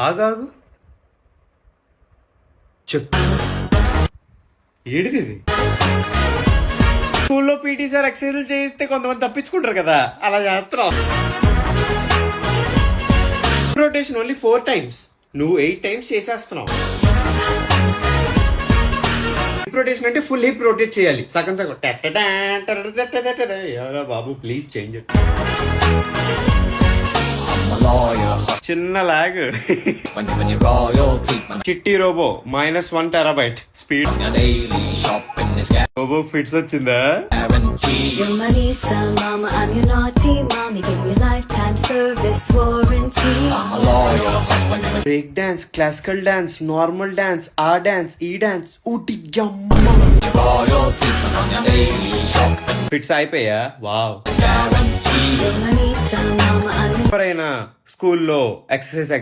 ఆగాగు చెప్పు ఏడిది స్కూల్లో పీటీ సార్ ఎక్సర్సైజులు చేయిస్తే కొంతమంది తప్పించుకుంటారు కదా, అలా చేస్తున్నాం. రొటేషన్ ఓన్లీ 4 times, నువ్వు 8 times చేసేస్తున్నావు. హిప్ రొటేషన్ అంటే ఫుల్ హిప్ రొటేట్ చేయాలి, సగం సగం. ఎవరా బాబు ప్లీజ్ చేంజ్. చిన్న లాగ్. Chitti robo -1 terabyte speed. Robo fits వచ్చిందా? Your money's some mama, I'm your naughty mommy, give you lifetime service warranty. Break dance, classical dance, normal dance, ఆ డాన్స్, ఈ డాన్స్, ఊటి ఫిట్స్ అయిపోయా. Wow. Your money's some mama, I'm your ఎవరైనా స్కూల్లో exercise